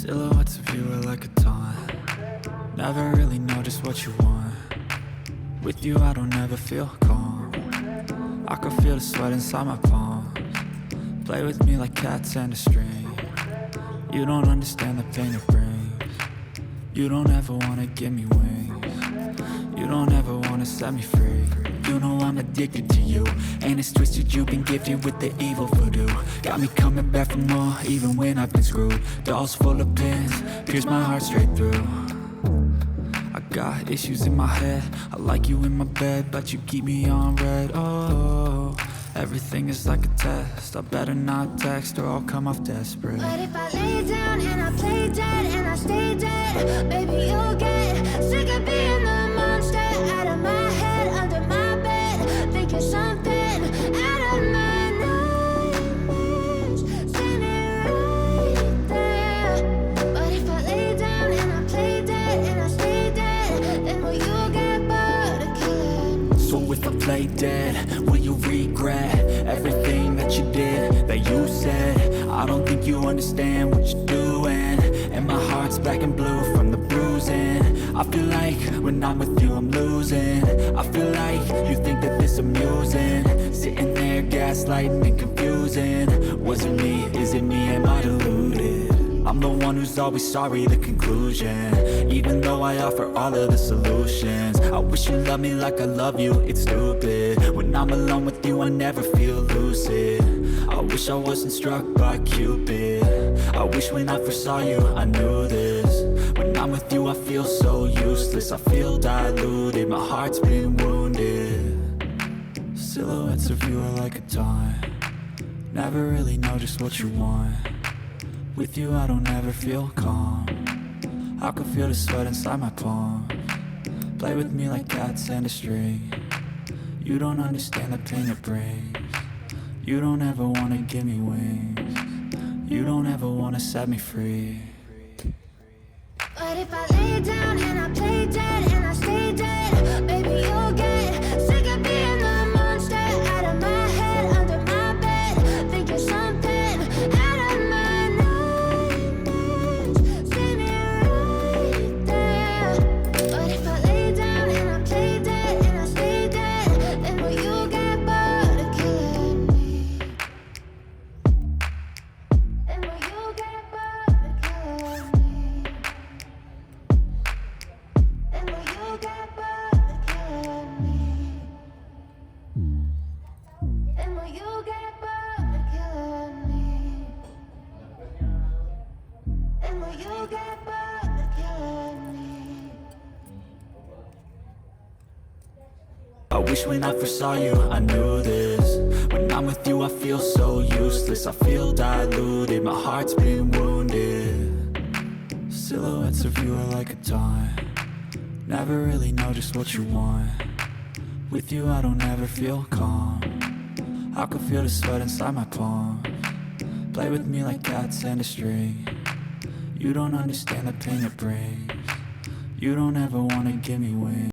Silhouettes of you are like a taunt. Never really know just what you want. With you I don't ever feel calm. I can feel the sweat inside my palms. Play with me like cats and a string. You don't understand the pain it brings. You don't ever wanna give me wings. You don't ever wanna set me free. You know I'm addicted to you, and it's twisted, you've been gifted with the evil voodoo. Got me coming back for more, even when I've been screwed. Dolls full of pins, pierce my heart straight through. I got issues in my head, I like you in my bed, but you keep me on red. Oh, everything is like a test, I better not text or I'll come off desperate. But if I lay down and I play dead and I stay dead, baby you'll get sick of being the monster out of my head, under my bed, think you're something out of my nightmares, standing right there. But if I lay down and I play dead and I stay dead, then will you get bored of killing? So if I play dead, will you regret everything that you did, that you said? I don't think you understand what you're doing, and my heart's black and blue from the bruising. I feel like when I'm with you I'm losing. I feel like you think that this amusing, sitting there gaslighting and confusing. Was it me? Is it me? Am I deluded? I'm the one who's always sorry, the conclusion, even though I offer all of the solutions. I wish you loved me like I love you, it's stupid. When I'm alone with you I never feel lucid. I wish I wasn't struck by Cupid. I wish when I first saw you I knew this. When I'm with you I feel so useless, I feel diluted, my heart's been wounded. Silhouettes of you are like a taunt. Never really know just what you want. With you I don't ever feel calm. I can feel the sweat inside my palms. Play with me like cats and a string. You don't understand the pain it brings. You don't ever wanna give me wings. You don't ever wanna set me free. But if I lay down and I play dead and I stay dead, baby you'll get sick of being the monster out of my head, under my bed, think you're something out of my nightmares, standing right there. But if I lay down and I play dead and I stay dead, then will you get bored of killing me? Then will you get bored of killing me? Then will you get bored of killing me? Then will you get bored of killing me? Then will you get bored of killing me? I wish when I first saw you I knew this. When I'm with you I feel so useless, I feel diluted, my heart's been wounded. Silhouettes of you are like a taunt. Never really know just what you want. With you I don't ever feel calm. I can feel the sweat inside my palms. Play with me like cats and a string. You don't understand the pain it brings. You don't ever wanna give me wings.